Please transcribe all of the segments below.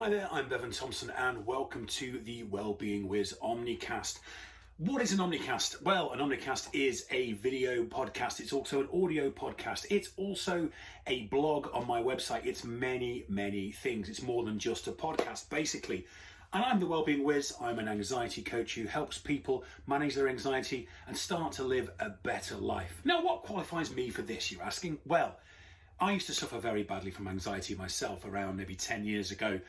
Hi there, I'm Bevan Thompson and welcome to the Wellbeing Whizz Omnicast. What is an Omnicast? Well, an Omnicast is a video podcast. It's also an audio podcast. It's also a blog on my website. It's many, many things. It's more than just a podcast, basically. And I'm the Wellbeing Whizz. I'm an anxiety coach who helps people manage their anxiety and start to live a better life. Now, what qualifies me for this, you're asking? Well, I used to suffer very badly from anxiety myself around maybe 10 years ago.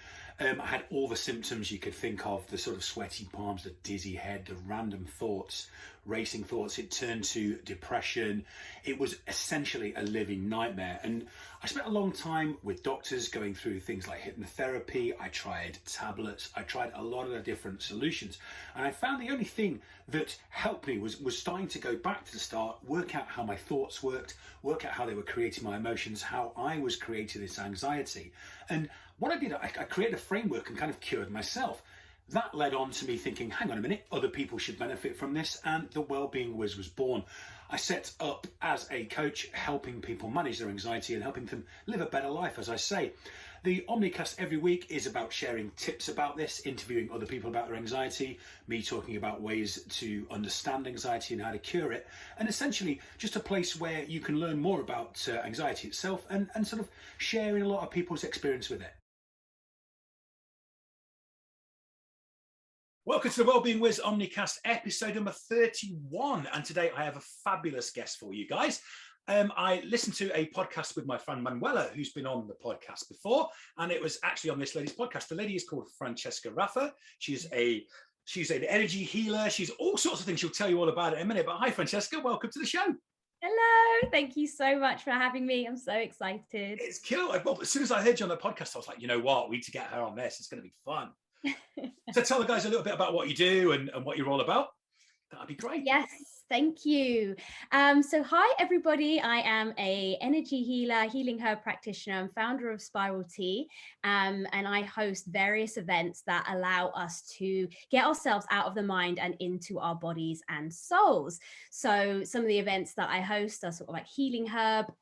I had all the symptoms you could think of, the sort of sweaty palms, the dizzy head, the random thoughts, racing thoughts. It turned to depression. It was essentially a living nightmare. And I spent a long time with doctors going through things like hypnotherapy. I tried tablets. I tried a lot of the different solutions. And I found the only thing that helped me was starting to go back to the start, work out how my thoughts worked, work out how they were creating my emotions, how I was creating this anxiety. And what I did, I created a framework and kind of cured myself. That led on to me thinking, hang on a minute, other people should benefit from this, and the Wellbeing Whizz was born. I set up as a coach, helping people manage their anxiety and helping them live a better life, as I say. The Omnicast every week is about sharing tips about this, interviewing other people about their anxiety, me talking about ways to understand anxiety and how to cure it, and essentially just a place where you can learn more about anxiety itself and sort of sharing a lot of people's experience with it. Welcome to the Wellbeing Whizz Omnicast, episode number 31. And today I have a fabulous guest for you guys. I listened to a podcast with my friend Manuela, who's been on the podcast before, and it was actually on this lady's podcast. The lady is called Francesca Raffa. She's an energy healer. She's all sorts of things. She'll tell you all about it in a minute. But hi, Francesca. Welcome to the show. Hello, thank you so much for having me. I'm so excited. It's cool. Well, as soon as I heard you on the podcast, I was like, you know what? We need to get her on this. It's going to be fun. So tell the guys a little bit about what you do and what you're all about. That'd be great. Yes, thank you. So hi, everybody. I am an energy healer, healing herb practitioner, and founder of Spiral Tea. And I host various events that allow us to get ourselves out of the mind and into our bodies and souls. So some of the events that I host are sort of like healing herb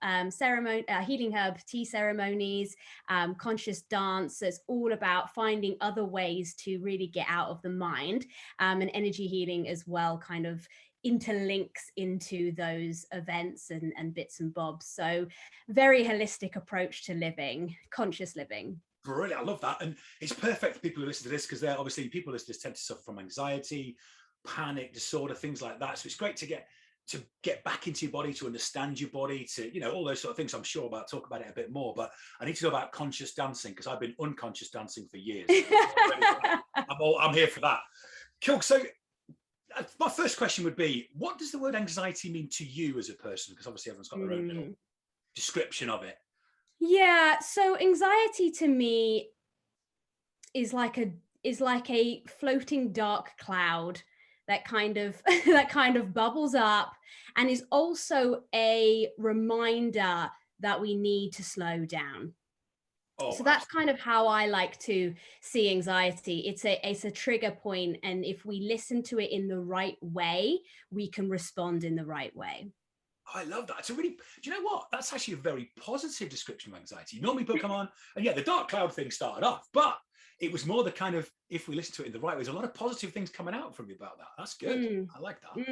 tea ceremonies, conscious dance. So it's all about finding other ways to really get out of the mind, and energy healing as well kind of interlinks into those events and bits and bobs. So very holistic approach to living, conscious living. Brilliant. I love that. And it's perfect for people who listen to this because they're obviously people listening to this tend to suffer from anxiety, panic disorder, things like that. So it's great to get back into your body, to understand your body, to, you know, all those sort of things. I'm sure about talk about it a bit more, but I need to know about conscious dancing because I've been unconscious dancing for years. I'm here for that. Cool. So my first question would be, what does the word anxiety mean to you as a person? Because obviously everyone's got their own little description of it. Yeah, so anxiety to me is like a floating dark cloud that kind of bubbles up and is also a reminder that we need to slow down. So that's kind of how I like to see anxiety. It's a trigger point, and if we listen to it in the right way, we can respond in the right way. I love that. It's a really, do you know what? That's actually a very positive description of anxiety. Normally people come on, and yeah, the dark cloud thing started off, but it was more the kind of, if we listen to it in the right way, there's a lot of positive things coming out from you about that. That's good. I like that.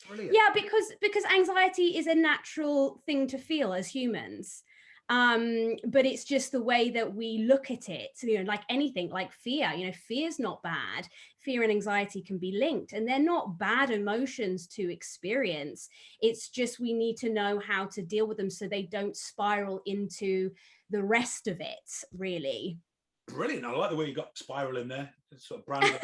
Brilliant. Yeah, because anxiety is a natural thing to feel as humans. But it's just the way that we look at it, you know, like anything, like fear, you know, fear's not bad. Fear and anxiety can be linked, and they're not bad emotions to experience. It's just we need to know how to deal with them so they don't spiral into the rest of it, really. Brilliant. I like the way you got spiral in there. It's sort of branded.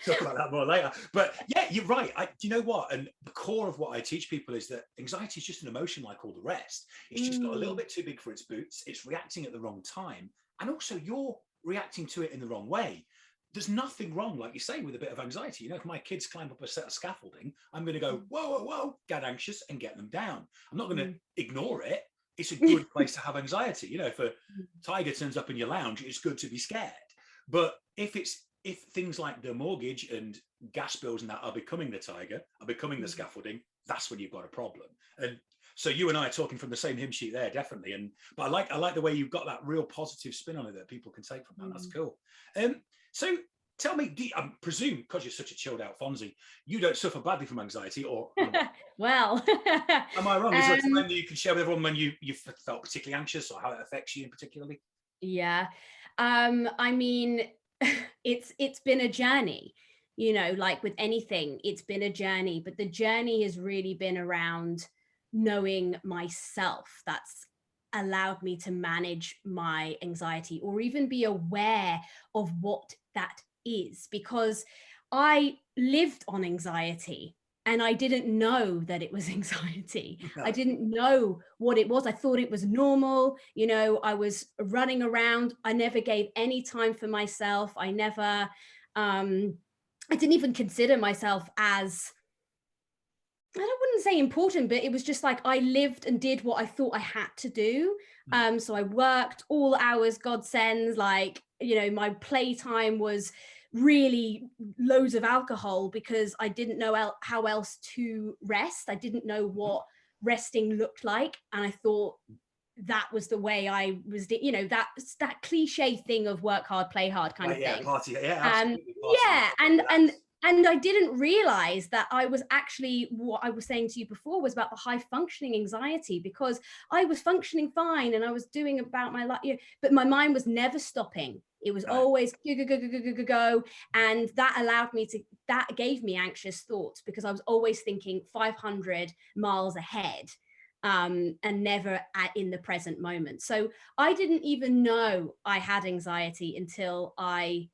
Talk about that more later. But yeah, you're right. Do you know what? And the core of what I teach people is that anxiety is just an emotion like all the rest. It's just got a little bit too big for its boots. It's reacting at the wrong time. And also you're reacting to it in the wrong way. There's nothing wrong, like you say, with a bit of anxiety. You know, if my kids climb up a set of scaffolding, I'm going to go, whoa, whoa, whoa, get anxious and get them down. I'm not going to ignore it. It's a good place to have anxiety. You know, if a tiger turns up in your lounge, it's good to be scared. But if things like the mortgage and gas bills and that are becoming the tiger, are becoming the scaffolding, that's when you've got a problem. And So you and I are talking from the same hymn sheet there, definitely. But I like the way you've got that real positive spin on it that people can take from that. That's cool. So tell me, I presume because you're such a chilled out Fonzie, you don't suffer badly from anxiety, or well, am I wrong? Is there a time that you can share with everyone when you felt particularly anxious, or how it affects you in particularly? Yeah, I mean, it's been a journey, like with anything, it's been a journey, but the journey has really been around knowing myself. That's allowed me to manage my anxiety, or even be aware of what that is, because I lived on anxiety and I didn't know that it was anxiety. No. I didn't know what it was. I thought it was normal. I was running around. I never gave any time for myself. I didn't even consider myself as, I wouldn't say important, but it was just like I lived and did what I thought I had to do. So I worked all hours God sends, like, my playtime was really loads of alcohol because I didn't know how else to rest. I didn't know what resting looked like. And I thought that was the way I was, that cliche thing of work hard, play hard kind of thing. Party, yeah, absolutely. And I didn't realize that I was actually, what I was saying to you before was about the high functioning anxiety, because I was functioning fine and I was doing about my life, but my mind was never stopping. It was always go. And that gave me anxious thoughts, because I was always thinking 500 miles ahead. And never in the present moment. So I didn't even know I had anxiety until I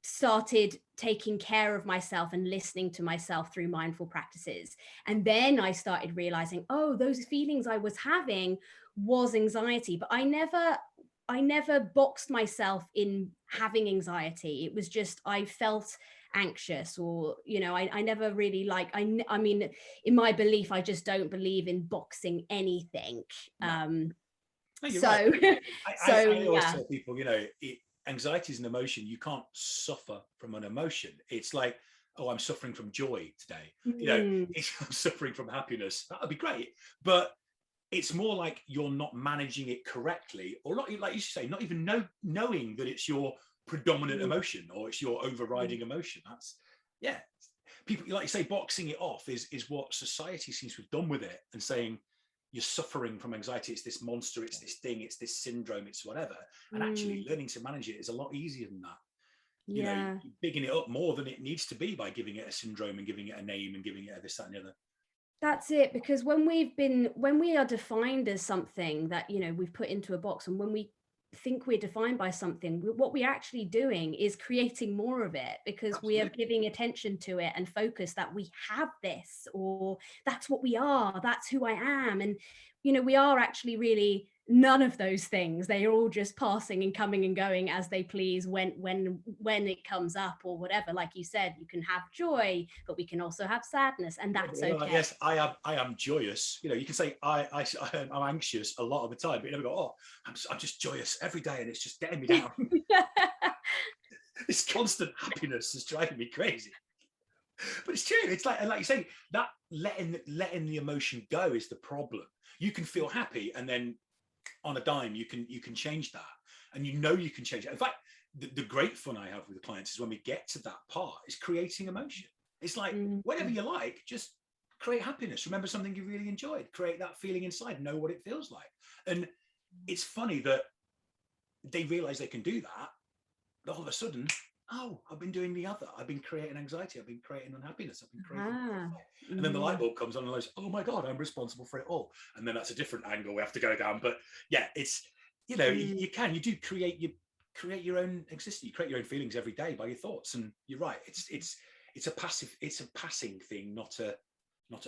started taking care of myself and listening to myself through mindful practices. And then I started realizing, oh, those feelings I was having was anxiety. But I never boxed myself in having anxiety. It was just, I felt anxious, or I never really I mean, in my belief, I just don't believe in boxing anything. No, you're so right. I always yeah. tell people, anxiety is an emotion. You can't suffer from an emotion. It's like, oh, I'm suffering from joy today. I'm suffering from happiness. That would be great, but it's more like you're not managing it correctly, or not, like you say, not even knowing that it's your predominant emotion, or it's your overriding emotion. That's, people, like you say, boxing it off is what society seems to have done with it, and saying you're suffering from anxiety, it's this monster, it's this thing, it's this syndrome, it's whatever. And actually learning to manage it is a lot easier than that. You're bigging it up more than it needs to be by giving it a syndrome and giving it a name and giving it this, that, and the other. That's it, because when we are defined as something that we've put into a box, and when we think we're defined by something, what we're actually doing is creating more of it, because we are giving attention to it and focus that we have this, or that's what we are, that's who I am. And we are actually really none of those things. They are all just passing and coming and going as they please when it comes up, or whatever. Like you said, you can have joy, but we can also have sadness, and that's okay. Yes, I am joyous. You can say I'm anxious a lot of the time, but you never go, oh, I'm just joyous every day, and it's just getting me down. This constant happiness is driving me crazy. But it's true. It's like you say, that letting the emotion go is the problem. You can feel happy, and then on a dime you can change that, and you can change it. In fact, the great fun I have with the clients is when we get to that part, is creating emotion. It's like, whenever you like, just create happiness. Remember something you really enjoyed, create that feeling inside, know what it feels like. And it's funny that they realize they can do that, but all of a sudden, oh, I've been doing the other. I've been creating anxiety. I've been creating unhappiness. I've been creating. And then the light bulb comes on, and I was, oh my God, I'm responsible for it all. And then that's a different angle we have to go down. But yeah, it's, you do create your own existence. You create your own feelings every day by your thoughts. And you're right. It's a passing thing, not a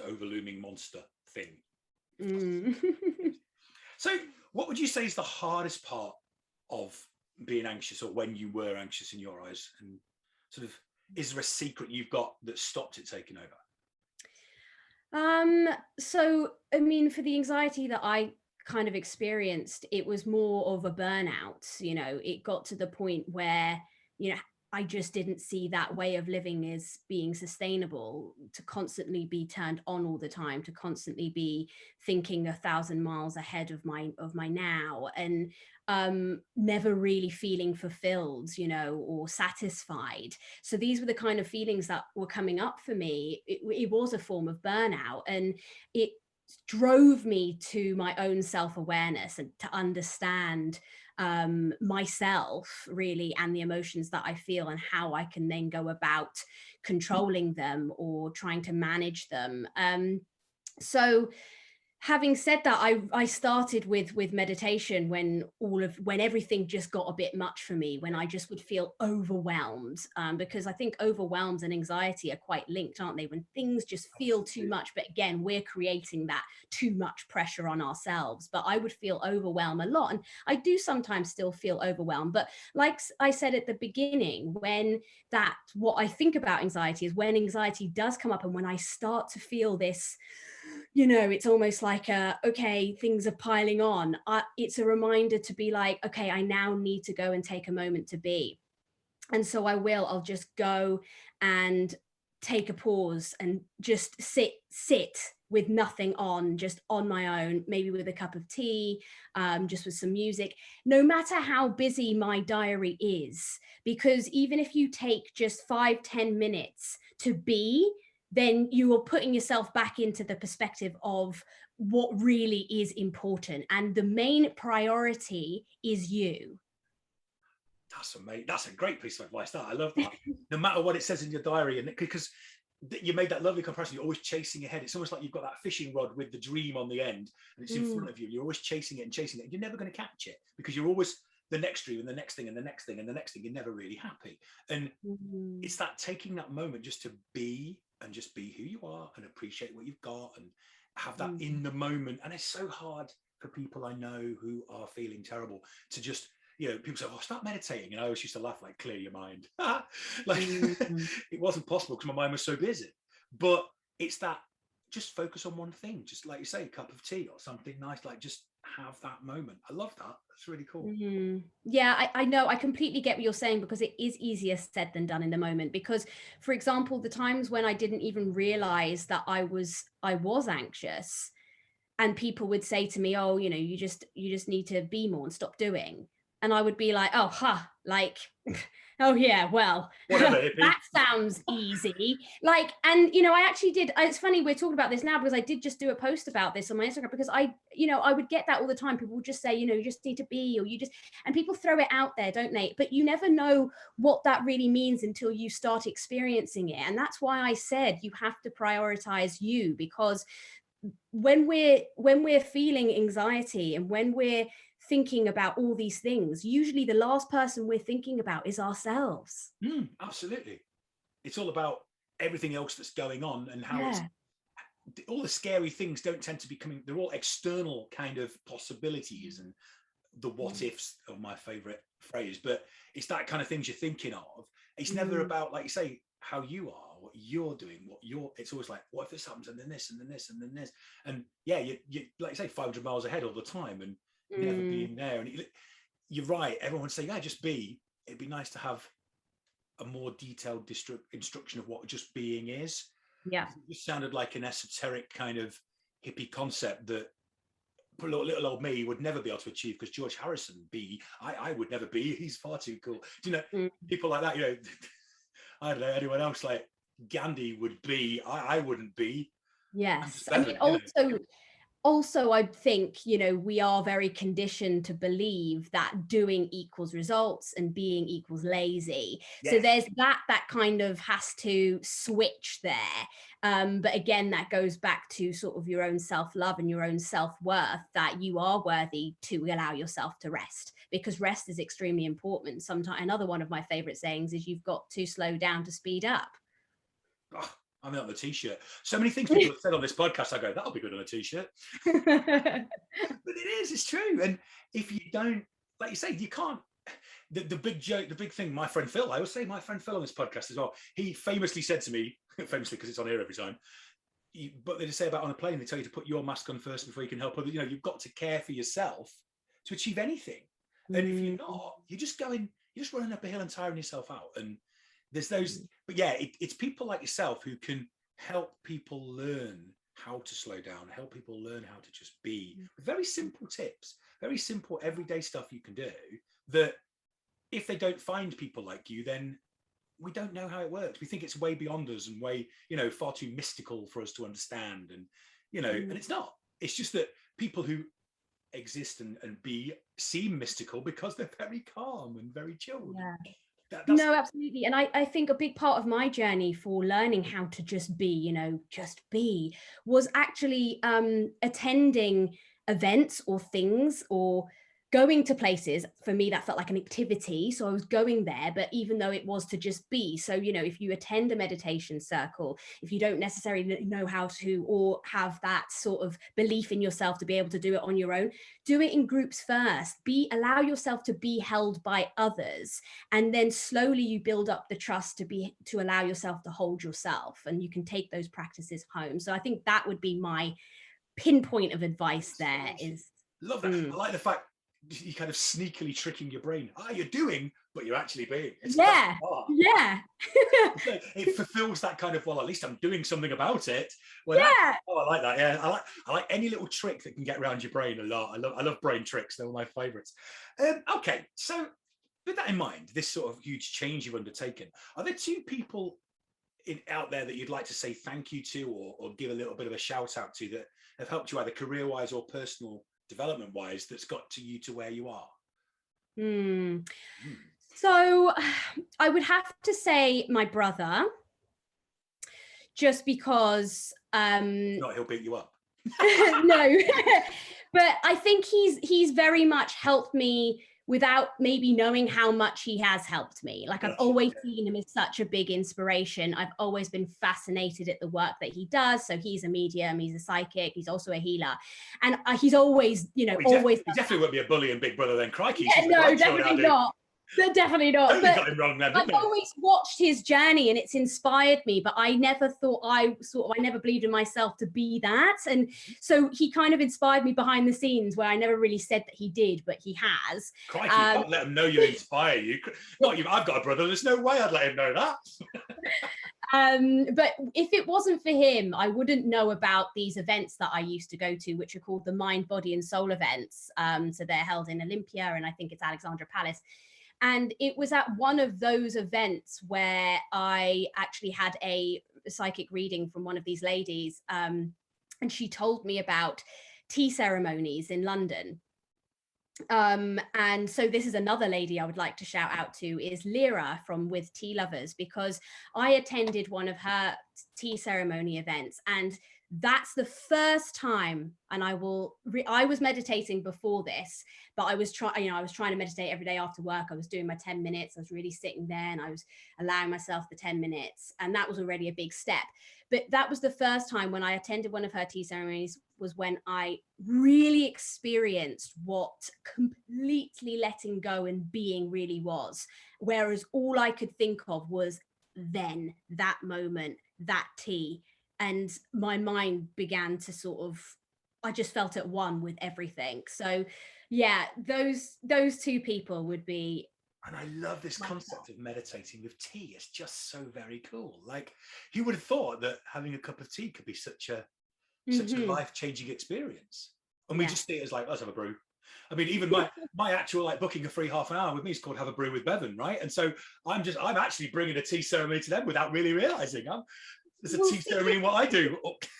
overlooming monster thing. So what would you say is the hardest part of being anxious, or when you were anxious in your eyes? And sort of, is there a secret you've got that stopped it taking over? So I mean, for the anxiety that I kind of experienced, it was more of a burnout. It got to the point where I just didn't see that way of living as being sustainable, to constantly be turned on all the time, to constantly be thinking 1,000 miles ahead of my now, and never really feeling fulfilled, or satisfied. So these were the kind of feelings that were coming up for me. It was a form of burnout, and it drove me to my own self-awareness and to understand myself really, and the emotions that I feel, and how I can then go about controlling them or trying to manage them. So having said that, I started with meditation when everything just got a bit much for me, when I just would feel overwhelmed, because I think overwhelmed and anxiety are quite linked, aren't they? When things just feel too much, but again, we're creating that too much pressure on ourselves. But I would feel overwhelmed a lot, and I do sometimes still feel overwhelmed. But like I said at the beginning, what I think about anxiety is when anxiety does come up, and when I start to feel this, it's almost like okay, things are piling on. It's a reminder to be like, okay, I now need to go and take a moment to be. And so I'll just go and take a pause and just sit with nothing on, just on my own, maybe with a cup of tea, just with some music, no matter how busy my diary is. Because even if you take just 5-10 minutes to be, then you are putting yourself back into the perspective of what really is important. And the main priority is you. That's amazing. That's a great piece of advice. I love that. No matter what it says in your diary, and because you made that lovely comparison, you're always chasing ahead. It's almost like you've got that fishing rod with the dream on the end, and it's in front of you. You're always chasing it and chasing it. And you're never going to catch it, because you're always the next dream and the next thing and the next thing and the next thing. You're never really happy. And it's that taking that moment just to be, and just be who you are, and appreciate what you've got, and have that in the moment. And it's so hard for people I know who are feeling terrible to just, people say, oh, start meditating. And I always used to laugh, like, clear your mind. It wasn't possible because my mind was so busy. But it's that, just focus on one thing. Just like you say, a cup of tea or something nice, like just have that moment. I love that. That's really cool. Yeah, I know. I completely get what you're saying, because it is easier said than done in the moment. Because, for example, the times when I didn't even realize that I was anxious, and people would say to me, oh, you just need to be more and stop doing. And I would be like, oh, like, oh yeah, well, that sounds easy. Like, and I actually did. It's funny we're talking about this now, because I did just do a post about this on my Instagram, because I would get that all the time. People would just say, you just need to be, or and people throw it out there, don't they? But you never know what that really means until you start experiencing it. And that's why I said you have to prioritize you, because when we're feeling anxiety, and when we're thinking about all these things, usually the last person we're thinking about is ourselves. Absolutely. It's all about everything else that's going on, and how it's all the scary things don't tend to be coming. They're all external kind of possibilities, and the what ifs are my favorite phrase. But it's that kind of things you're thinking of. It's never about, like you say, how you are, what you're doing, it's always like, what if this happens, and then this, and then this, and then this. And yeah, you like you say, 500 miles ahead all the time, and never being there. And you're right, everyone would say, yeah, just be. It'd be nice to have a more detailed instruction of what just being is. Yeah, it just sounded like an esoteric kind of hippie concept that little old me would never be able to achieve, because George Harrison I would never be. He's far too cool. Do you know people like that? I don't know anyone else, like Gandhi would be. I wouldn't be. Yes, I mean, also I think we are very conditioned to believe that doing equals results and being equals lazy. So there's that kind of has to switch there. But again, that goes back to sort of your own self-love and your own self-worth, that you are worthy to allow yourself to rest, because rest is extremely important. Sometimes another one of my favorite sayings is, you've got to slow down to speed up. I'm on the t-shirt. So many things people have said on this podcast, I go, that'll be good on a t-shirt. But it's true. And if you don't, like you say, you can't. The big joke, the big thing, my friend Phil, I always say my friend Phil on this podcast as well, he famously said to me, famously because it's on here every time, but they just say about on a plane, they tell you to put your mask on first before you can help others. You've got to care for yourself to achieve anything. And if you're not, you're just going, you're just running up a hill and tiring yourself out. And there's those, but yeah, it's people like yourself who can help people learn how to slow down, help people learn how to just be. Very simple tips, very simple everyday stuff you can do that if they don't find people like you, then we don't know how it works. We think it's way beyond us and way, far too mystical for us to understand. And, and it's not. It's just that people who exist and seem mystical because they're very calm and very chilled. Yeah. No, absolutely. And I think a big part of my journey for learning how to just be, just be, was actually attending events or things or going to places. For me, that felt like an activity. So I was going there, but even though it was to just be. So, if you attend a meditation circle, if you don't necessarily know how to, or have that sort of belief in yourself to be able to do it on your own, do it in groups first. Allow yourself to be held by others. And then slowly you build up the trust to allow yourself to hold yourself. And you can take those practices home. So I think that would be my pinpoint of advice there. Love that. I like the fact you kind of sneakily tricking your brain. You're doing, but you're actually being. Yeah. It fulfills that kind of, well, at least I'm doing something about it. Well, yeah. I like that. Yeah, I like any little trick that can get around your brain a lot. I love brain tricks. They're one of my favorites. Okay, so with that in mind, this sort of huge change you've undertaken, are there two people out there that you'd like to say thank you to, or give a little bit of a shout out to, that have helped you either career-wise or personal development wise, that's got to you to where you are? So I would have to say my brother, just because not he'll beat you up. No, but I think he's very much helped me without maybe knowing how much he has helped me. Like, I've always seen him as such a big inspiration. I've always been fascinated at the work that he does. So he's a medium, he's a psychic, he's also a healer. And he's always, He definitely won't be a bully and big brother then, crikey. Yeah, no, definitely not. Definitely not. Totally got him wrong then, I've always watched his journey and it's inspired me, but I never thought I never believed in myself to be that. And so he kind of inspired me behind the scenes, where I never really said that he did, but he has. Crikey, you can't let him know you inspire you. Not you. I've got a brother. There's no way I'd let him know that. But if it wasn't for him, I wouldn't know about these events that I used to go to, which are called the Mind, Body and Soul events. So they're held in Olympia, and I think it's Alexandra Palace. And it was at one of those events where I actually had a psychic reading from one of these ladies. And she told me about tea ceremonies in London. And so this is another lady I would like to shout out to, is Lyra from With Tea Lovers, because I attended one of her tea ceremony events, and that's the first time. And I was meditating before this, but I was trying to meditate every day after work. I was doing my 10 minutes. I was really sitting there and I was allowing myself the 10 minutes. And that was already a big step. But that was the first time when I attended one of her tea ceremonies, was when I really experienced what completely letting go and being really was. Whereas all I could think of was then, that moment, that tea. And my mind began to I just felt at one with everything. So yeah, those two people would be. And I love this concept of meditating with tea. It's just so very cool. Like, who would have thought that having a cup of tea could be such a life-changing experience? And we just see it as like, let's have a brew. I mean, even my actual booking a free half an hour with me is called Have a Brew with Bevan, right? And so I'm actually bringing a tea ceremony to them without really realizing. There's a tea ceremony in what I do.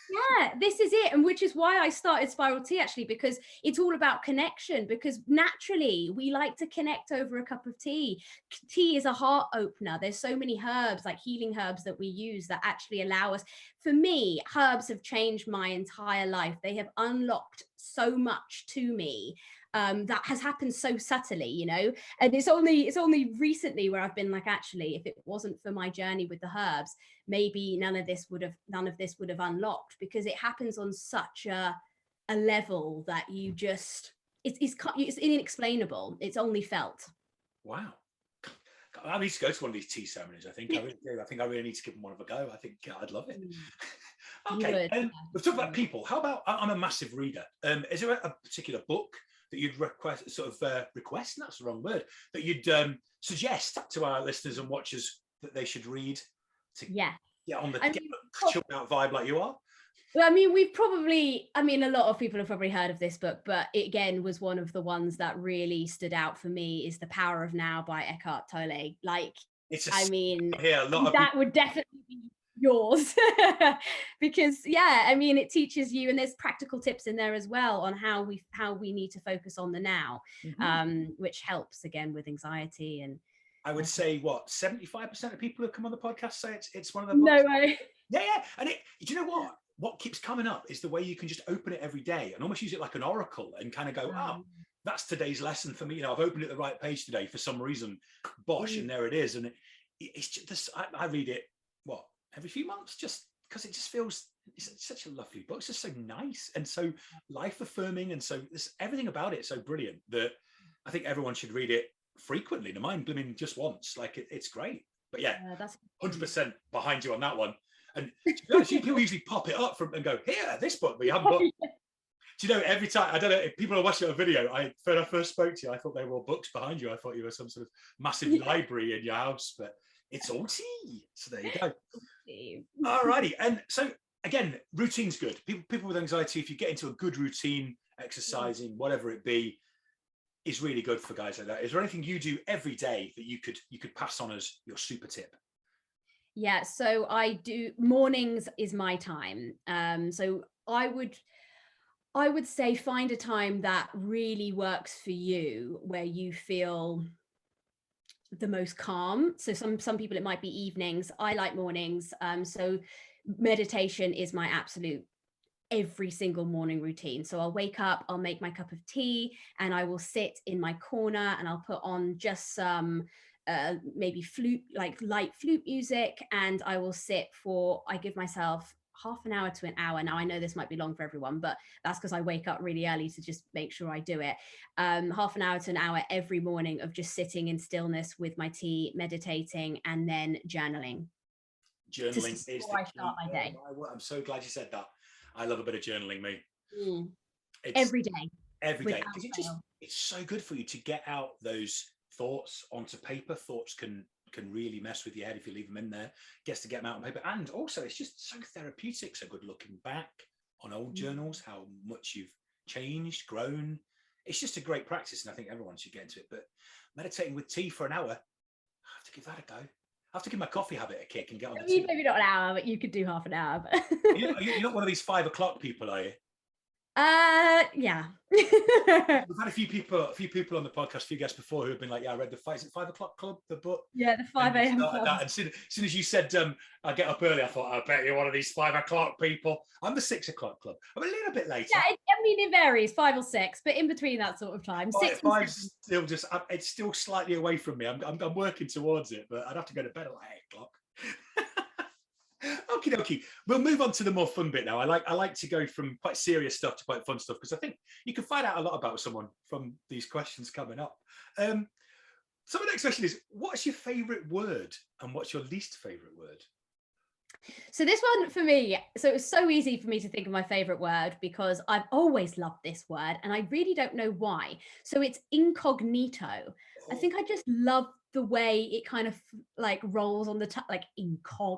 Yeah, this is it. And which is why I started Spiral Tea, actually, because it's all about connection, because naturally we like to connect over a cup of tea. Tea is a heart opener. There's so many herbs, like healing herbs, that we use that actually allow us. For me, herbs have changed my entire life. They have unlocked so much to me. That has happened so subtly, and it's only recently where I've been like, actually, if it wasn't for my journey with the herbs, maybe none of this would have unlocked, because it happens on such a level that you just, it's inexplainable. It's only felt. Wow. I need to go to one of these tea ceremonies. I think I really do. I think I really need to give them one of a go. I think I'd love it. Okay, we've talked about people. How about, I'm a massive reader. Is there a particular book that you'd request, that's the wrong word, that you'd suggest to our listeners and watchers that they should read to get on the chilled out vibe like you are? Well, I mean, a lot of people have probably heard of this book, but it again was one of the ones that really stood out for me is The Power of Now by Eckhart Tolle. Like, that would definitely be yours because it teaches you, and there's practical tips in there as well on how we need to focus on the now, which helps again with anxiety. And I would say 75% of people who come on the podcast say it's one of the books. No way. Yeah. And do you know what keeps coming up is the way you can just open it every day and almost use it like an oracle and kind of go, that's today's lesson for me. I've opened it the right page today for some reason, and there it is. And it's just I read it every few months, just because it just feels it's such a lovely book. It's just so nice and so life affirming, and so everything about it so brilliant that I think everyone should read it frequently. No mind blooming just once. Like it's great. But that's 100% behind you on that one. And to be honest, people usually pop it up and go, here, this book, but you haven't got. Do you know, every time, I don't know, if people are watching a video, when I first spoke to you, I thought they were all books behind you. I thought you were some sort of massive library in your house, but it's all tea. So there you go. All righty. And so, again, routine's good. People with anxiety, if you get into a good routine, exercising, whatever it be, is really good for guys like that. Is there anything you do every day that you could pass on as your super tip? Yeah, so I do, mornings is my time. So I would say find a time that really works for you, where you feel the most calm. So some people, it might be evenings. I like mornings. So meditation is my absolute every single morning routine. So I'll wake up, I'll make my cup of tea, and I will sit in my corner and I'll put on just some maybe light flute music, and I will sit I give myself half an hour to an hour. Now I know this might be long for everyone, but that's because I wake up really early to just make sure I do it. Half an hour to an hour every morning of just sitting in stillness with my tea, meditating, and then journaling. Journaling is before I start my day. I'm so glad you said that. I love a bit of journaling, me. Every day. It's so good for you to get out those thoughts onto paper. Thoughts can really mess with your head if you leave them in there. Gets to get them out on paper, and also it's just so therapeutic. So good looking back on old journals, how much you've changed, grown. It's just a great practice, and I think everyone should get into it. But meditating with tea for an hour, I have to give that a go. I have to give my coffee habit a kick and get on the tea. Maybe not an hour, but you could do half an hour. But you're not one of these 5 o'clock people, are you? Yeah. We've had a few people on the podcast, a few guests before, who have been like, yeah, I read is it 5 o'clock club, the book? Yeah, the 5 a.m. club. And as soon as you said I get up early, I thought, I bet you're one of these 5 o'clock people. I'm the 6 o'clock club. I'm a little bit later. Yeah, it varies, 5 or 6, but in between that sort of time. 6 and 7. It's still slightly away from me. I'm working towards it, but I'd have to go to bed at like 8 o'clock. Okie dokie. We'll move on to the more fun bit now. I like to go from quite serious stuff to quite fun stuff, because I think you can find out a lot about someone from these questions coming up. So the next question is, what's your favorite word and what's your least favorite word? So this one for me, so it was so easy for me to think of my favorite word, because I've always loved this word and I really don't know why. So it's incognito. I think I just love the way it kind of like rolls on the tongue, like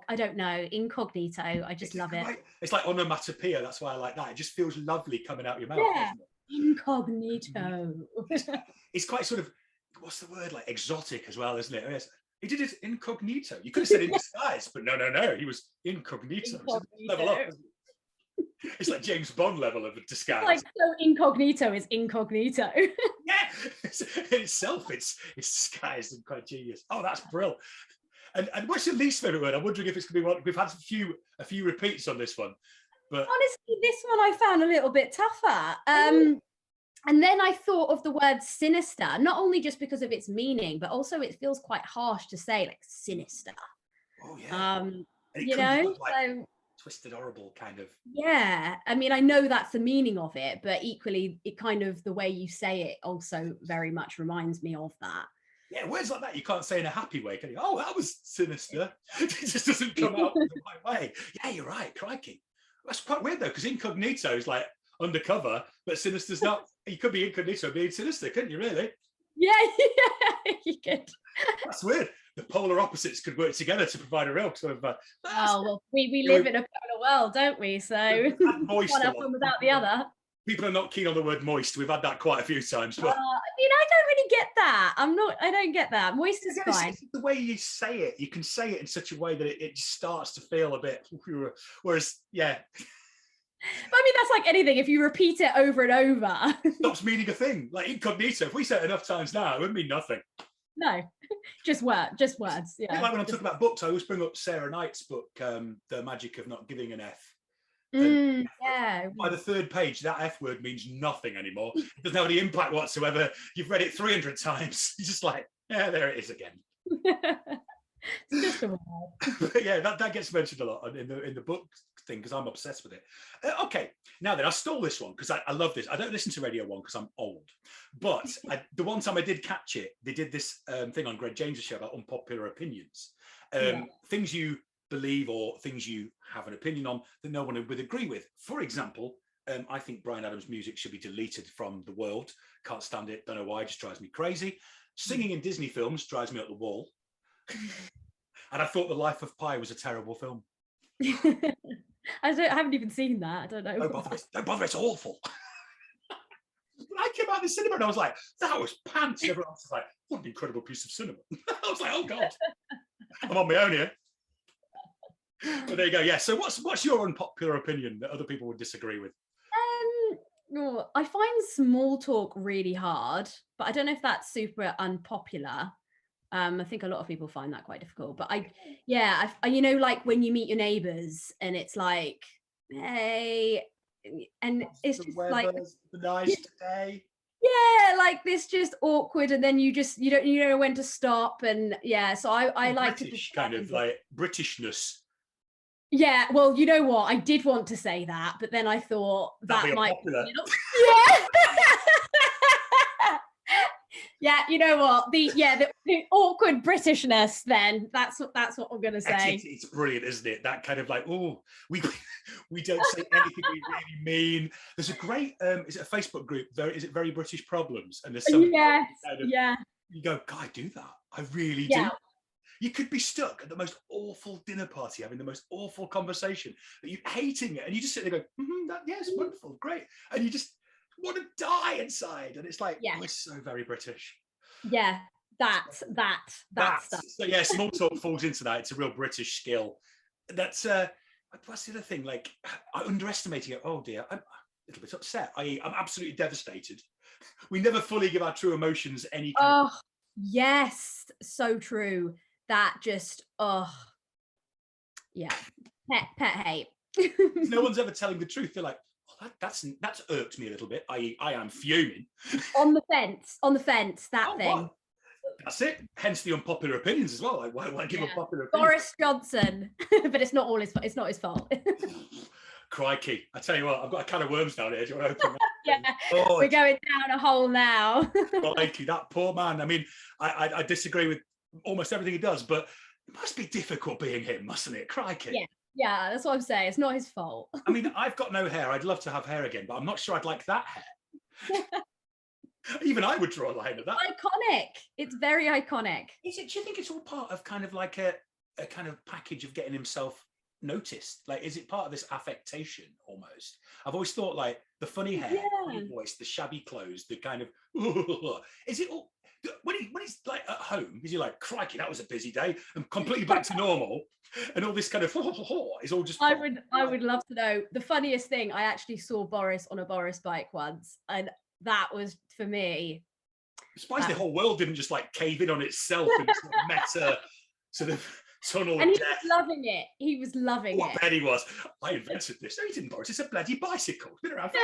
I don't know, incognito. I just love it. It's like onomatopoeia. That's why I like that. It just feels lovely coming out your mouth. Yeah, incognito. It's quite sort of, what's the word, like exotic as well, isn't it? He did it incognito. You could have said in disguise, but no. He was incognito. Level up. It's like James Bond level of a disguise. Like, so incognito is incognito. Yeah, in itself, it's disguised and quite genius. Oh, that's brilliant. And what's your least favorite word? I'm wondering if it's going to be one. We've had a few repeats on this one, but honestly, this one I found a little bit tougher. And then I thought of the word sinister, not only just because of its meaning, but also it feels quite harsh to say, like sinister. Oh yeah. So twisted, horrible kind of. Yeah, I mean, I know that's the meaning of it, but equally, it kind of, the way you say it also very much reminds me of that. Yeah, words like that you can't say in a happy way, can you? Oh, that was sinister. It just doesn't come out the right way. Yeah, you're right, crikey. That's quite weird though, because incognito is like, undercover, but sinister's not. You could be incognito being sinister, couldn't you, really? Yeah, you could. That's weird. The polar opposites could work together to provide a real sort of. Oh, well, we live in a polar world, don't we? So moist one one without the other. People are not keen on the word moist. We've had that quite a few times. But I mean, I don't really get that. I don't get that. Moist is fine. It's the way you say it. You can say it in such a way that it just starts to feel a bit. Whereas, yeah. I mean, that's like anything. If you repeat it over and over, it stops meaning a thing. Like incognito. If we say it enough times now, it wouldn't mean nothing. No, just words. Yeah. Like when I'm talking about books, I always bring up Sarah Knight's book, The Magic of Not Giving an F. Yeah. By the third page, that F word means nothing anymore. It doesn't have any impact whatsoever. You've read it 300 times. You're just like, yeah, there it is again. It's just a word. But yeah, that gets mentioned a lot in the book thing because I'm obsessed with it. Okay, now then, I stole this one because I love this. I don't listen to Radio 1 because I'm old, but the one time I did catch it, they did this thing on Greg James's show about unpopular opinions, things you believe or things you have an opinion on that no one would agree with. For example, I think Bryan Adams' music should be deleted from the world. Can't stand it. Don't know why. Just drives me crazy. Singing in Disney films drives me up the wall. And I thought The Life of Pi was a terrible film. I haven't even seen that. I don't know. Don't bother. It's awful. When I came out of the cinema and I was like, that was pants. And everyone else was like, what an incredible piece of cinema. I was like, oh God, I'm on my own here. But there you go. Yeah. So what's your unpopular opinion that other people would disagree with? I find small talk really hard, but I don't know if that's super unpopular. I think a lot of people find that quite difficult. But I you know, like when you meet your neighbours and it's like, hey, and it's just like the nice today. Yeah, like this just awkward, and then you don't know when to stop, and yeah. So I like British, kind of like Britishness. Yeah, well, you know what? I did want to say that, but then I thought that might popular. Yeah. Yeah, you know what? The awkward Britishness. Then that's what I'm gonna say. It's brilliant, isn't it? That kind of like, oh, we don't say anything we really mean. There's a great is it a Facebook group? Is it Very British Problems? And there's some you go, God, I do that. I really do. You could be stuck at the most awful dinner party, having the most awful conversation, that you're hating it, and you just sit there going, yes, wonderful, great, and you just want to die inside, and it's like, oh, it's so very British. Yeah, that's stuff. So yeah, small talk falls into that. It's a real British skill. That's what's the other thing? Like, I underestimating it. Oh dear, I'm a little bit upset. I'm absolutely devastated. We never fully give our true emotions any. Yes, so true. That just pet hate. No one's ever telling the truth. They're like, that's irked me a little bit. I am fuming. On the fence, that thing. What? That's it. Hence the unpopular opinions as well. Like, why give unpopular opinions? Boris Johnson, but it's not all his. It's not his fault. Crikey! I tell you what, I've got a can of worms down here. Do you want to open that? We're going down a hole now. Crikey, that poor man. I mean, I disagree with almost everything he does, but it must be difficult being him, mustn't it? Crikey. Yeah, that's what I'm saying. It's not his fault. I mean, I've got no hair. I'd love to have hair again, but I'm not sure I'd like that hair. Even I would draw a line at that. Iconic. It's very iconic. Do you think it's all part of kind of like a kind of package of getting himself noticed? Like, is it part of this affectation almost? I've always thought like the funny hair, the funny voice, the shabby clothes, the kind of is it all when he's like at home, is he like, crikey, that was a busy day, and completely back to normal, and all this kind of is all just. I would love to know. The funniest thing, I actually saw Boris on a Boris bike once, and that was for me. I'm surprised the whole world didn't just like cave in on itself and sort of meta sort of tunnel. And he was loving it. He was loving it. I bet he was. I invented this. No, he didn't, Boris. It's a bloody bicycle. It's been around for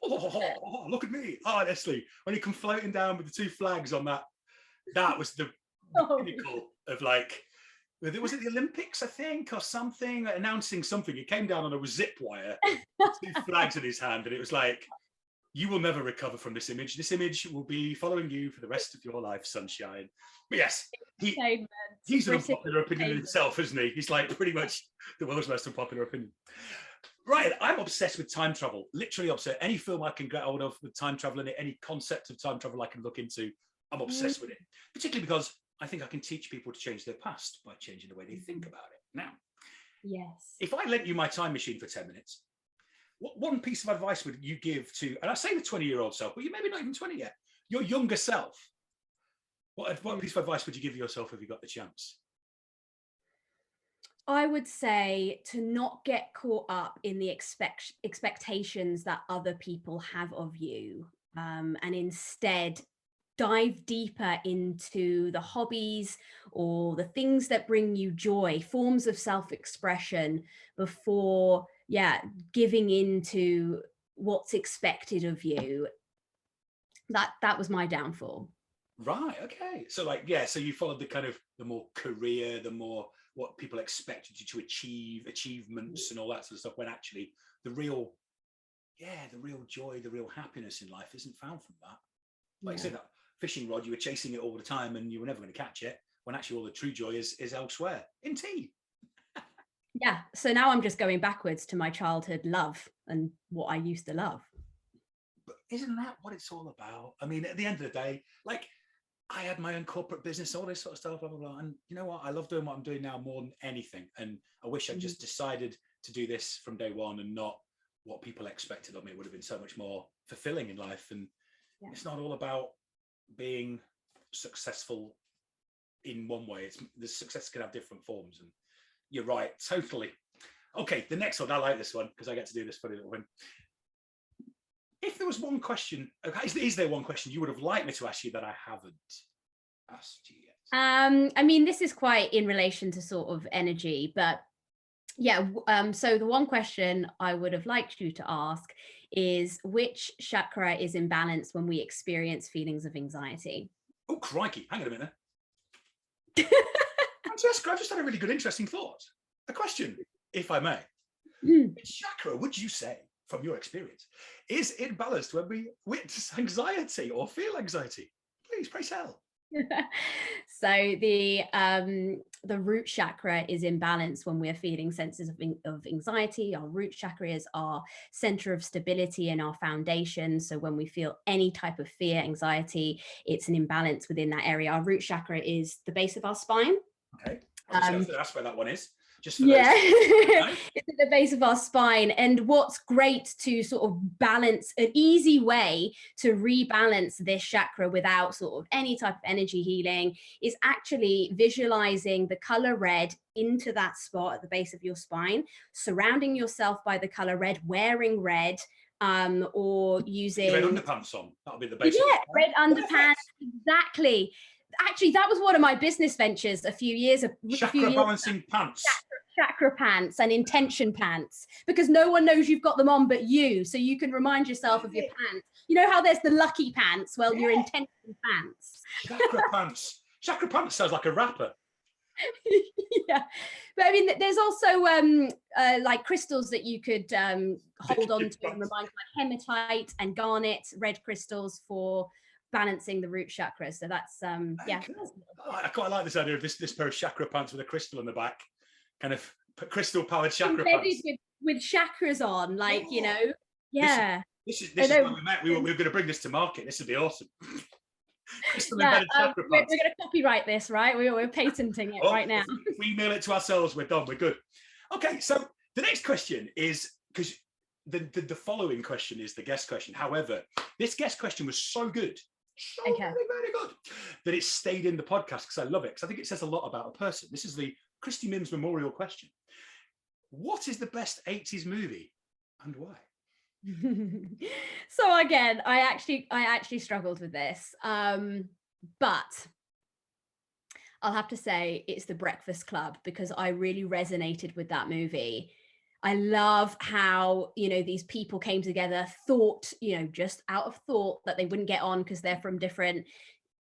look at me. Honestly, when he come floating down with the two flags on that was the pinnacle of like, was it the Olympics, I think, or something, announcing something. It came down on a zip wire, two flags in his hand, and it was like, You will never recover from this image. This image will be following you for the rest of your life, sunshine. But yes, he's an unpopular opinion in himself, isn't he? He's like pretty much the world's most unpopular opinion. Right, I'm obsessed with time travel, literally obsessed. Any film I can get hold of with time travel in it, any concept of time travel I can look into, I'm obsessed with it. Particularly because I think I can teach people to change their past by changing the way they think about it. Now, yes, if I lent you my time machine for 10 minutes, what one piece of advice would you give to, and I say the 20-year-old self, but you maybe not even 20 yet, your younger self? What piece of advice would you give yourself if you got the chance? I would say to not get caught up in the expectations that other people have of you, and instead dive deeper into the hobbies or the things that bring you joy, forms of self-expression, before giving into what's expected of you. That was my downfall. Right, okay. So like, yeah, so you followed the kind of the more career, the more what people expected you to achieve, achievements and all that sort of stuff, when actually the real joy, the real happiness in life isn't found from that. Like I said, that fishing rod, you were chasing it all the time and you were never going to catch it, when actually all the true joy is elsewhere, in tea. Yeah, so now I'm just going backwards to my childhood love and what I used to love. But isn't that what it's all about? I mean, at the end of the day, like, I had my own corporate business, all this sort of stuff, blah, blah, blah. And you know what? I love doing what I'm doing now more than anything. And I wish I'd just decided to do this from day one and not what people expected of me. It would have been so much more fulfilling in life. And it's not all about being successful in one way. The success can have different forms. And you're right, totally. Okay, the next one, I like this one because I get to do this funny little thing. If there was one question, is there one question you would have liked me to ask you that I haven't asked you yet? I mean, this is quite in relation to sort of energy, but so the one question I would have liked you to ask is, which chakra is in balance when we experience feelings of anxiety? Oh, crikey, hang on a minute. Francesca, I've just had a really good, interesting thought. A question, if I may. Which chakra would you say, from your experience, is in balance when we witness anxiety or feel anxiety? Please, pray tell. So the root chakra is in balance when we're feeling senses of anxiety. Our root chakra is our center of stability and our foundation. So when we feel any type of fear, anxiety, it's an imbalance within that area. Our root chakra is the base of our spine. Okay, that's where that one is. Just for it's at the base of our spine. And what's great to sort of balance, an easy way to rebalance this chakra without sort of any type of energy healing, is actually visualizing the color red into that spot at the base of your spine, surrounding yourself by the color red, wearing red, or using red underpants on. That'll be the base. Red underpants. Exactly. Actually, that was one of my business ventures a few years ago. Chakra balancing pants. Chakra pants and intention pants, because no one knows you've got them on but you, so you can remind yourself of your pants. You know how there's the lucky pants? Well, your intention pants. Chakra pants. Chakra pants sounds like a rapper. Yeah, but I mean, there's also like crystals that you could hold on to and remind, like hematite and garnet, red crystals for balancing the root chakra. So that's cool. I quite like this idea of this pair of chakra pants with a crystal in the back, kind of crystal powered chakra pants with chakras on, like, you know. This is where we met. We were going to bring this to market. This would be awesome. Crystal embedded chakra pants. We're going to copyright this, right? We're patenting it right now. If we mail it to ourselves, we're done. We're good. Okay, so the next question is, because the following question is the guest question. However, this guest question was so good. Very, very good, that it stayed in the podcast, because I love it, because I think it says a lot about a person. This is the Christie Mimms Memorial Question. What is the best 80s movie and why? So again, I actually struggled with this, but I'll have to say it's The Breakfast Club, because I really resonated with that movie. I love how, you know, these people came together, thought, you know, just out of thought that they wouldn't get on because they're from different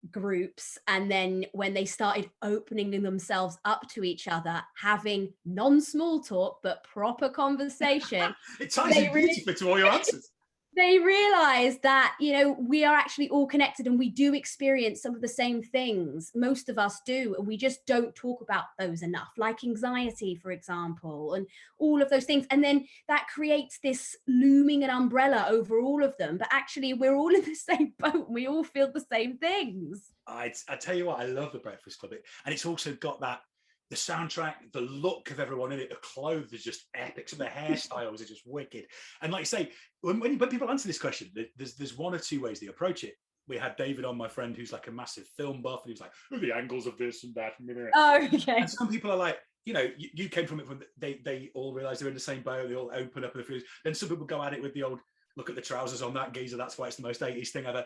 groups. And then when they started opening themselves up to each other, having non-small talk, but proper conversation. It ties in beautifully to all your answers. they realize that, you know, we are actually all connected and we do experience some of the same things. Most of us do, and we just don't talk about those enough, like anxiety, for example, and all of those things. And then that creates this looming an umbrella over all of them. But actually, we're all in the same boat and we all feel the same things. I tell you what, I love the Breakfast Club, and it's also got that, the soundtrack, the look of everyone in it, the clothes are just epic, some of the hairstyles are just wicked. And like you say, when people answer this question, there's one or two ways they approach it. We had David on, my friend, who's like a massive film buff, and he was like, oh, the angles of this and that. Oh, okay. And some people are like, you know, you came from it from, they all realize they're in the same boat, they all open up in the foods. Then some people go at it with the old, look at the trousers on that geezer, that's why it's the most 80s thing ever.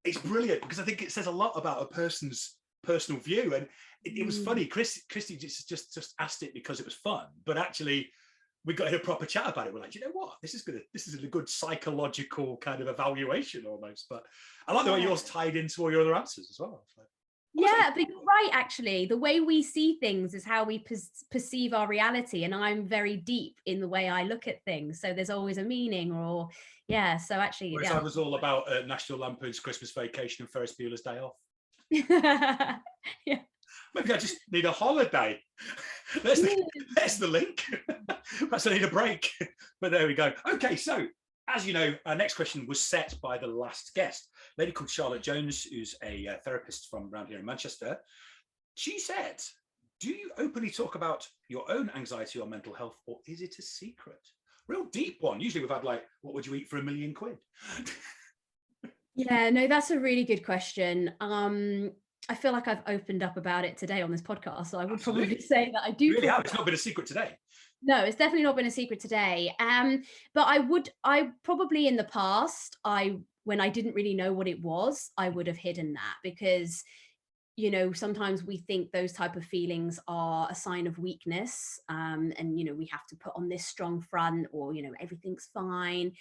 It's brilliant, because I think it says a lot about a person's personal view. And it was funny, Christie just asked it because it was fun, but actually we got in a proper chat about it. We're like, you know what, this is a good psychological kind of evaluation almost. But I like the way yours tied into all your other answers as well. Yeah, but you're right, actually. The way we see things is how we perceive our reality. And I'm very deep in the way I look at things. So there's always a meaning, or, yeah. So actually, whereas I was all about National Lampoon's Christmas Vacation and Ferris Bueller's Day Off. Yeah. Maybe I just need a holiday. There's the link. Perhaps I need a break. But there we go. Okay, so as you know, our next question was set by the last guest, a lady called Charlotte Jones, who's a therapist from around here in Manchester. She said, do you openly talk about your own anxiety or mental health, or is it a secret? Real deep one. Usually we've had like, what would you eat for £1 million? Yeah, no, that's a really good question. I feel like I've opened up about it today on this podcast, so I would probably say that I do. Really have. It's not been a secret today. No, it's definitely not been a secret today. But I probably in the past, when I didn't really know what it was, I would have hidden that, because, you know, sometimes we think those type of feelings are a sign of weakness, and, you know, we have to put on this strong front, or, you know, everything's fine.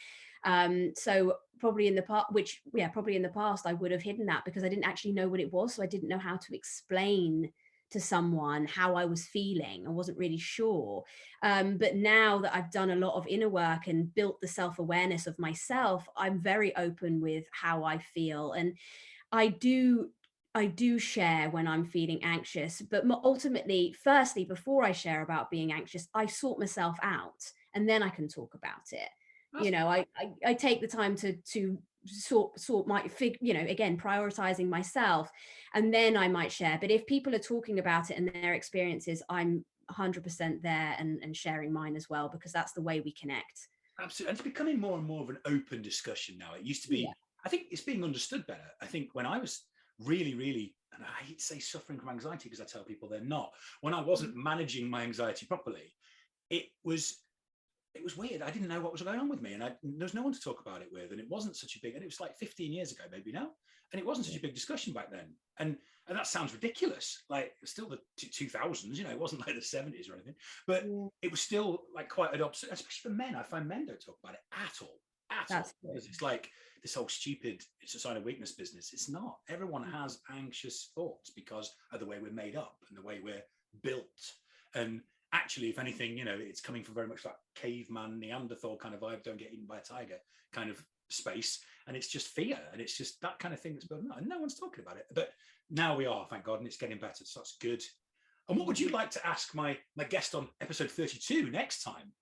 So probably in the past, I would have hidden that because I didn't actually know what it was. So I didn't know how to explain to someone how I was feeling. I wasn't really sure. But now that I've done a lot of inner work and built the self-awareness of myself, I'm very open with how I feel. And I do share when I'm feeling anxious, but ultimately, firstly, before I share about being anxious, I sort myself out, and then I can talk about it. You know, I take the time to sort my you know, again, prioritizing myself, and then I might share. But if people are talking about it and their experiences, I'm 100% there and sharing mine as well, because that's the way we connect. Absolutely. And it's becoming more and more of an open discussion now. It used to be, I think it's being understood better. I think when I was really, and I hate to say suffering from anxiety because I tell people they're not, when I wasn't managing my anxiety properly, it was weird. I didn't know what was going on with me, and there was no one to talk about it with, and it wasn't such a big, and it was like 15 years ago maybe now, and it wasn't such a big discussion back then. And that sounds ridiculous, like still the 2000s, you know, it wasn't like the 70s or anything, but it was still like quite an opposite, especially for men. I find men don't talk about it at all, because it's like this whole stupid, it's a sign of weakness business. It's not. Everyone has anxious thoughts because of the way we're made up and the way we're built. And actually, if anything, you know, it's coming from very much that caveman, Neanderthal kind of vibe, don't get eaten by a tiger kind of space. And it's just fear. And it's just that kind of thing that's building up. And no one's talking about it. But now we are, thank God, and it's getting better. So that's good. And what would you like to ask my guest on episode 32 next time?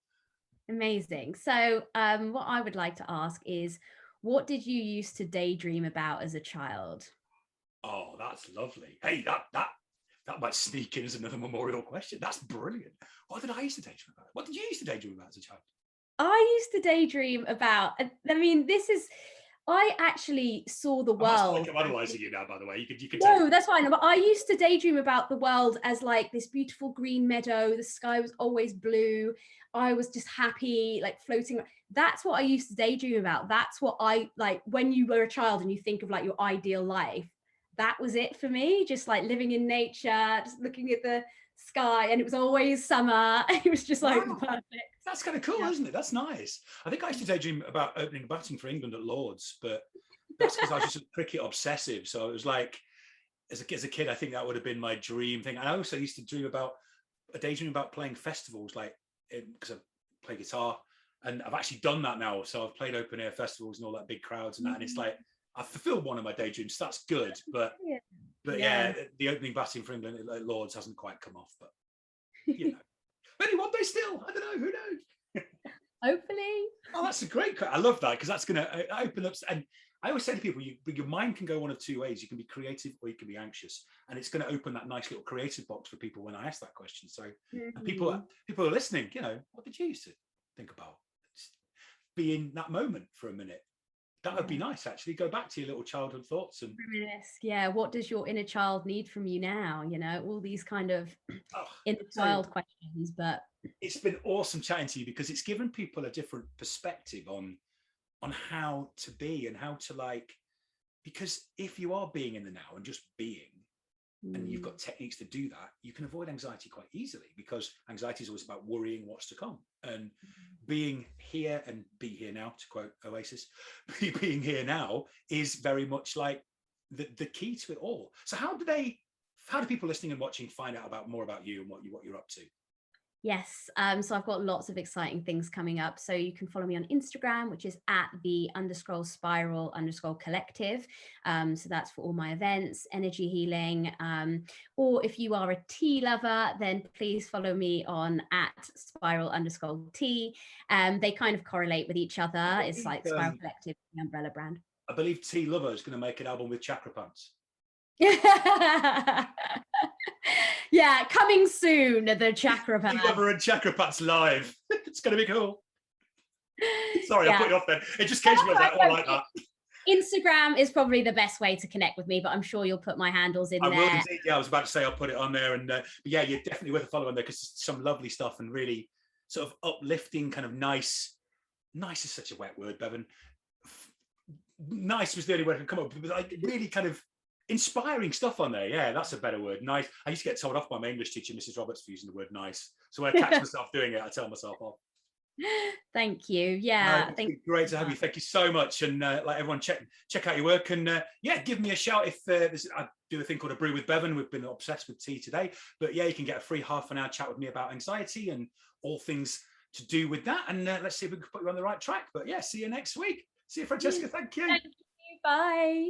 Amazing. So what I would like to ask is, what did you used to daydream about as a child? Oh, that's lovely. Hey, that might sneak in as another memorial question. That's brilliant. What did I used to daydream about? What did you used to daydream about as a child? I used to daydream about, I mean, I actually saw the world. I'm analysing you now, by the way. You can No, that's fine. But I used to daydream about the world as like this beautiful green meadow. The sky was always blue. I was just happy, like floating. That's what I used to daydream about. That's what I like when you were a child and you think of like your ideal life. That was it for me. Just like living in nature, just looking at the sky, and it was always summer. It was just like perfect. That's kind of cool, isn't it? That's nice. I think I used to daydream about opening batting for England at Lords, but that's because I was just a cricket obsessive. So it was like, as a kid, I think that would have been my dream thing. And I also used to daydream about playing festivals, like because I play guitar, And I've actually done that now. So I've played open air festivals and all that, big crowds and that. And it's like, I've fulfilled one of my daydreams. So that's good. But yeah, the opening batting for England at Lords hasn't quite come off. But, you know, maybe one day still. I don't know. Who knows? Hopefully. Oh, that's a great. I love that, because that's going to open up. And I always say to people, your mind can go one of two ways. You can be creative or you can be anxious, and it's going to open that nice little creative box for people when I ask that question. So and people are listening. You know, what did you used to think about? Just be in that moment for a minute. That would be nice, actually. Go back to your little childhood thoughts and yeah. What does your inner child need from you now? You know, all these kind of inner child questions. But it's been awesome chatting to you, because it's given people a different perspective on how to be and how to, like, because if you are being in the now and just being, and you've got techniques to do that, you can avoid anxiety quite easily, because anxiety is always about worrying what's to come. And being here and be here now, to quote Oasis, being here now is very much like the key to it all. So how do people listening and watching find out more about you and what you're up to? Yes, so I've got lots of exciting things coming up. So you can follow me on Instagram, which is at _spiral_collective. So that's for all my events, energy healing. Or if you are a tea lover, then please follow me on at @spiral_tea. They kind of correlate with each other. It's like Spiral Collective, the umbrella brand. I believe Tea Lover is going to make an album with Chakra Pants. Yeah, coming soon, the Chakra Pants. Tea Lover and Chakra Pants live. It's going to be cool. Sorry, I put you off then. It just came to me. I was like, oh, I like that. Instagram is probably the best way to connect with me, but I'm sure you'll put my handles in there. I will indeed. Yeah, I was about to say I'll put it on there. And but yeah, you're definitely worth a follow on there, because it's some lovely stuff and really sort of uplifting, kind of nice. Nice is such a wet word, Bevan. Nice was the only word I could come up with, but like really kind of inspiring stuff on there. Yeah, that's a better word. Nice. I used to get told off by my English teacher, Mrs. Roberts, for using the word nice. So when I catch myself doing it, I tell myself off. Thank you. Yeah, great to have you. Thank you so much. And like everyone, check out your work, and yeah, give me a shout if I do a thing called a brew with Bevan. We've been obsessed with tea today, but yeah, you can get a free half-an-hour chat with me about anxiety and all things to do with that. And let's see if we can put you on the right track. But yeah, see you next week. See you, Francesca. Thank you. Thank you. Bye.